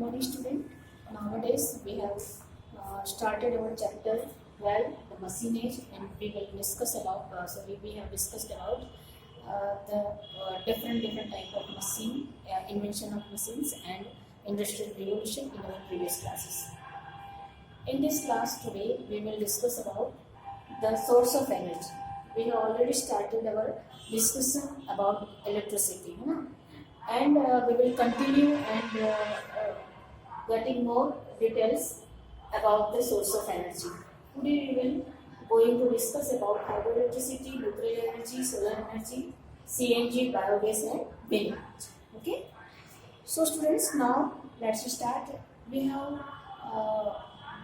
morning, student. Nowadays, we have started our chapter 12, the machinage, and we will discuss about. We have discussed about the different type of machine, invention of machines, and industrial revolution in our previous classes. In this class today, we will discuss about the source of energy. We have already started our discussion about electricity, and we will continue and getting more details about the source of energy. Today we will going to discuss about hydroelectricity, nuclear energy, solar energy, CNG, biogas, and wind energy. Okay. So students, now let's start. We have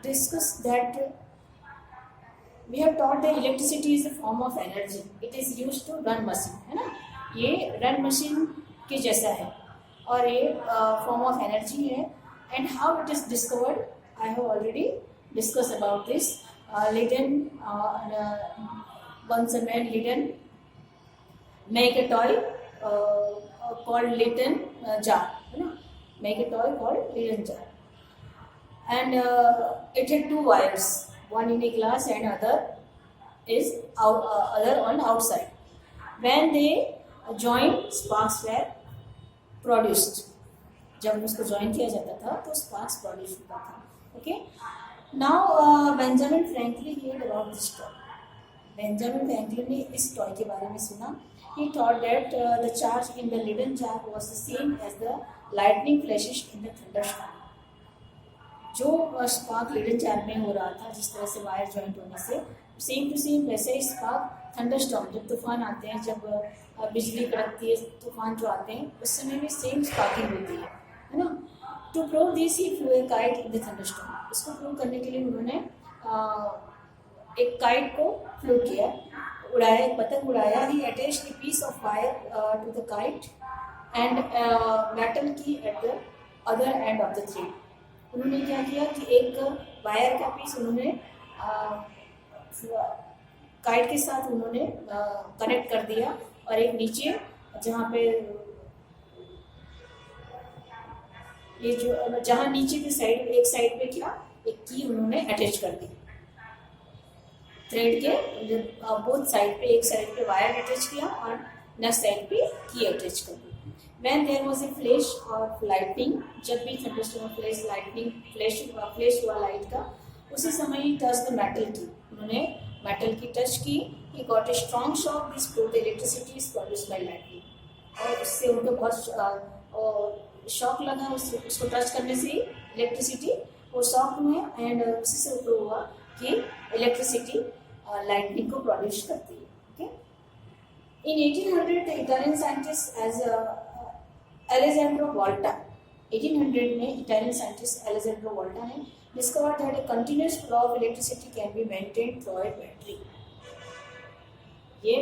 discussed that we have taught that electricity is a form of energy. It is used to run machine, है ना? ये run machine के जैसा है और ये form of energy है. And how it is discovered, I have already discussed about this. Leiden, once a man Leiden make a toy called Leiden jar, है ना? Make a toy called Leiden jar, and it had two wires, one in a glass and other is other on outside. When they join, sparks were produced. जब उसको join किया जाता था तो sparks produce होता था. Okay. Now Benjamin Franklin heard about this toy. Benjamin Franklin ने इस टॉय के बारे में सुना. He thought that the charge in the Leyden jar was the same as the lightning flashes in the thunderstorm. जो spark Leyden jar में हो रहा था, जिस तरह से वायर ज्वाइंट होने से सेम टू सेम वैसे ही स्पार्क थंडरस्टॉर्म, जब तूफान आते हैं, जब बिजली कड़कती है, तूफान जो आते हैं उस समय में सेम स्पार्किंग होती है ना. To prove this he flew a kite in the thunderstorm. इसको प्रूव करने के लिए उन्होंने एक काइट को फ्लो किया, उड़ाया, एक पतंग उड़ाया. He attached a piece of wire to the kite and metal key at the other end of the thread. उन्होंने क्या किया कि एक वायर का पीस उन्होंने काइट के साथ उन्होंने कनेक्ट कर दिया और एक नीचे जहाँ पे ये जो जहाँ नीचे की साइड, एक साइड पे क्या, एक की उन्होंने अटैच कर दी थ्रेड के बोथ साइड पे. एक साइड पे वायर अटैच किया और नेक्स्ट साइड पे की अटैच कर दी. When there was a flash of lightning, जब भी थंडरस्टॉर्म फ्लैश लाइटनिंग फ्लैश हुआ लाइट का, उसी समय ही टच द मेटल की, उन्होंने मेटल की टच की. He got a strong shock. This proved electricity is produced by lightning. और उससे उनको बहुत शॉक लगा, उसको टच करने से ही इलेक्ट्रिसिटी वो शॉक हुए एंड उसी से प्रूव हुआ कि इलेक्ट्रिसिटी लाइटनिंग को प्रोड्यूस करती है. Okay. In 1800 the Italian scientist as Alessandro Volta, 1800 में इटालियन साइंटिस्ट एलेजेंड्रो वोल्टा ने discover that a continuous flow of electricity can be maintained through a battery. ये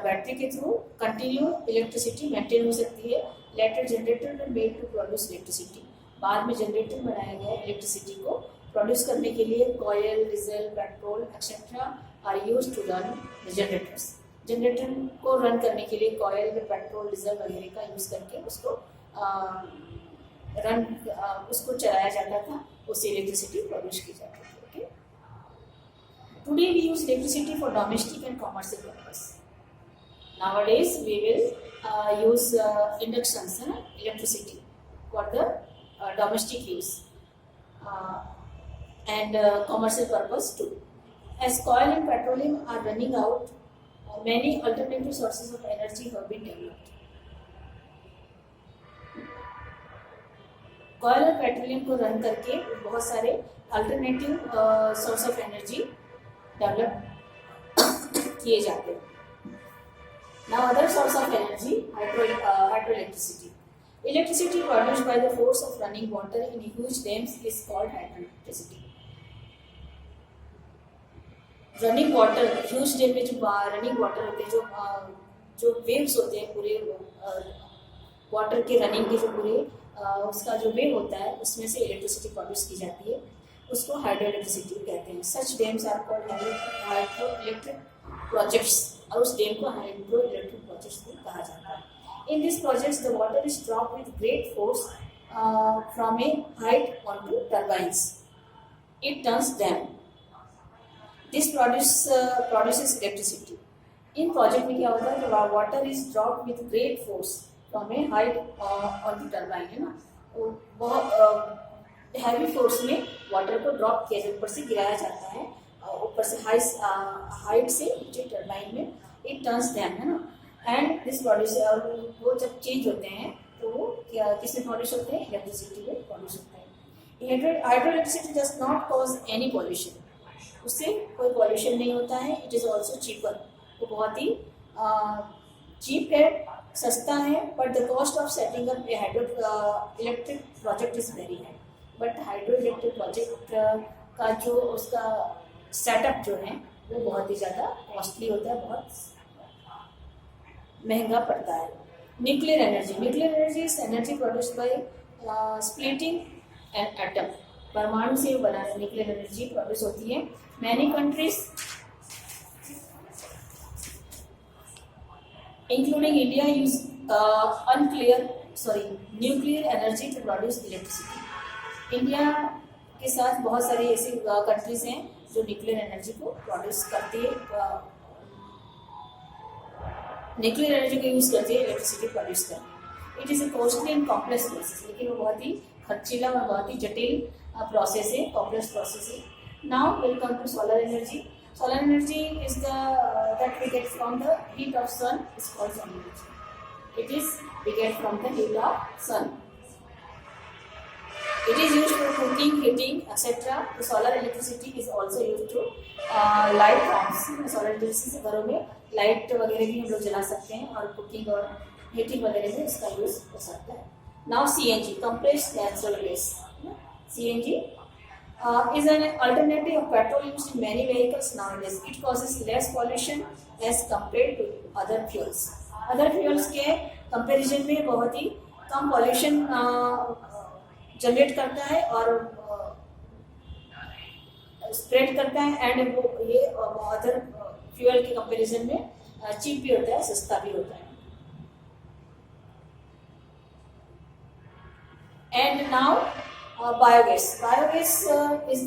बैटरी के थ्रू कंटिन्यू इलेक्ट्रिसिटी मेंटेन हो सकती है. Later generator में made to produce electricity. बाद में जनरेटर बनाया गया इलेक्ट्रिसिटी को प्रोड्यूस करने के लिए. Coal, diesel, petrol etcetera are used to run the generators. Generator को रन करने के लिए कॉयल में पेट्रोल, डीजल वगैरह का यूज़ करके उसको उसको चलाया जाता था, उससे इलेक्ट्रिसिटी प्रोड्यूस की जाती थी. Okay. Today we use electricity for domestic and commercial purpose. Nowadays we will use inductions, electricity for the domestic use and commercial purpose too. As coal and petroleum are running out, many alternative sources of energy have been developed. कोयल और petroleum को run करके बहुत सारे alternative source of energy develop किए जाते हैं. Now other source of energy, hydroelectricity. Electricity produced by the force of running water in huge dams is called hydroelectricity. Running water, huge dam में जो running water होते हैं, जो waves होते हैं, पूरे water के running के जो पूरे उसका जो wave होता है, उसमें से electricity produce की जाती है, उसको hydroelectricity कहते हैं. Such dams are called hydroelectric projects. और उस डैम को हाइड्रो इलेक्ट्रिक प्रोजेक्ट्स भी कहा जाता है. In this projects the water is drop with great force from a height onto turbines. It turns them. This produces electricity. In project में क्या होता है कि water is drop with great force from A height on the turbine, है ना, बहुत heavy force में water को ड्रॉप किया जाए, ऊपर से गिराया जाता है, ऊपर से हाइट से नीचे टर्बाइन में. इट टर्न्स देम, है ना, एंड दिस प्रोड्यूस, और वो जब चेंज होते हैं तो वो क्या किसमें प्रोड्यूस होते हैं, इलेक्ट्रिसिटी में प्रोड्यूस होता है. Hydro electricity does not cause any pollution, उससे कोई पॉल्यूशन नहीं होता है. इट इज़ ऑल्सो चीपर, वो बहुत ही चीप है, सस्ता है. But the cost of setting up A hydro electric project is very high. But hydro electric project का जो उसका सेटअप जो है वो बहुत ही ज़्यादा कॉस्टली होता है, बहुत महंगा पड़ता है. Nuclear energy is energy produced by splitting an atom. परमाणु से बना न्यूक्लियर एनर्जी प्रोड्यूस होती है. Many countries including India use nuclear energy to produce electricity. India के साथ बहुत सारी ऐसी कंट्रीज हैं जो न्यूक्लियर एनर्जी को प्रोड्यूस करती है, न्यूक्लियर एनर्जी का यूज़ करती है इलेक्ट्रिसिटी प्रोड्यूस करती है. It is a costly and complex process, लेकिन वो बहुत ही खर्चीला और बहुत ही जटिल प्रोसेस है, कॉम्प्लेक्स प्रोसेस है. Now will come to solar energy. Solar energy is that we get from the heat of sun is called solar energy. It is we get from the heat of sun. It is used for cooking, heating, etc. The solar electricity is also used to light homes. Solar electricity से घरों में light वगैरह भी हम लोग जला सकते हैं और कुकिंग और हीटिंग वगैरह में इसका यूज हो सकता है. Now CNG, compressed natural gas. CNG is an alternative of petrol used in many vehicles nowadays. It causes less pollution as compared to other fuels. Other fuels के कंपैरिजन में बहुत ही कम पॉल्यूशन जनरेट करता है और spread करता है, and वो ये अदर फ्यूल के कंपैरिजन में चीप भी होता है, सस्ता भी होता है. And now biogas is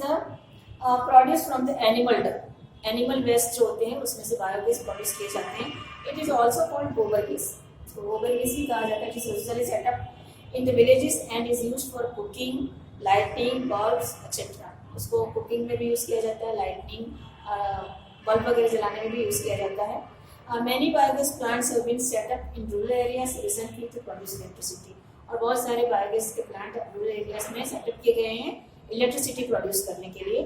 the produce from the animal dung. Animal waste जो होते हैं उसमें से बायोगैस प्रोड्यूस किए जाते हैं. इट इज ऑल्सो कॉल्ड गोबर गैस. इसको गोबर गैस भी कहा जाता है. It is usually setup in the villages and is used for cooking, lighting, bulbs etcetera. उसको कुकिंग में भी यूज़ किया जाता है, लाइटिंग, बल्ब वगैरह जलाने में भी यूज़ किया जाता है. Many biogas plants have been set up in rural areas recently to produce electricity. और बहुत सारे बायोगैस के प्लांट रूरल एरियाज में सेटअप किए गए हैं इलेक्ट्रिसिटी प्रोड्यूस करने के लिए.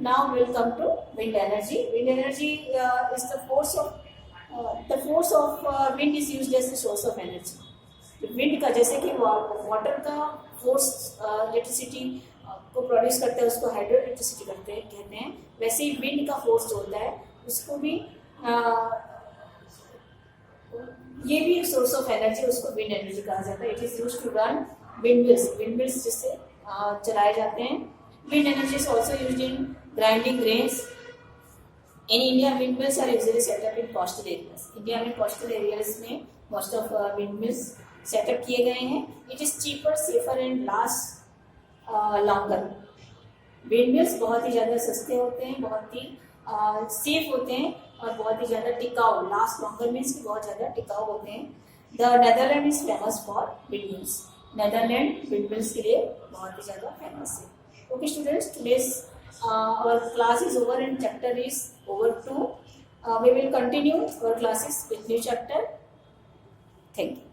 Now will come to wind energy. Wind energy is the force of wind is used as the source of energy. Wind का जैसे कि वाटर का फोर्स इलेक्ट्रिसिटी को प्रोड्यूस करते हैं, उसको हाइड्रो इलेक्ट्रिसिटी कहते हैं. वैसे ही विंड का फोर्स जो होता है उसको भी ये भी एक सोर्स ऑफ एनर्जी, उसको विंड एनर्जी कहा जाता है. It is used to run windmills जिससे चलाए जाते हैं. Wind energy is also used in grinding grains. इन India windmills are usually setup in coastal areas. India में कोस्टल एरियाज में मोस्ट ऑफ विंडमिल्स सेटअप किए गए हैं. It is cheaper, safer and last longer. Windmills बहुत ही ज़्यादा सस्ते होते हैं, बहुत ही सेफ होते हैं और बहुत ही ज़्यादा टिकाऊ. लास्ट लॉन्गर मीन्स कि बहुत ज़्यादा टिकाऊ होते हैं. The Netherland is famous for windmills. Netherland windmills के लिए बहुत ही ज़्यादा फेमस है. Okay students, today's our class is over and chapter is over too. We will continue our classes with new chapter. Thank you.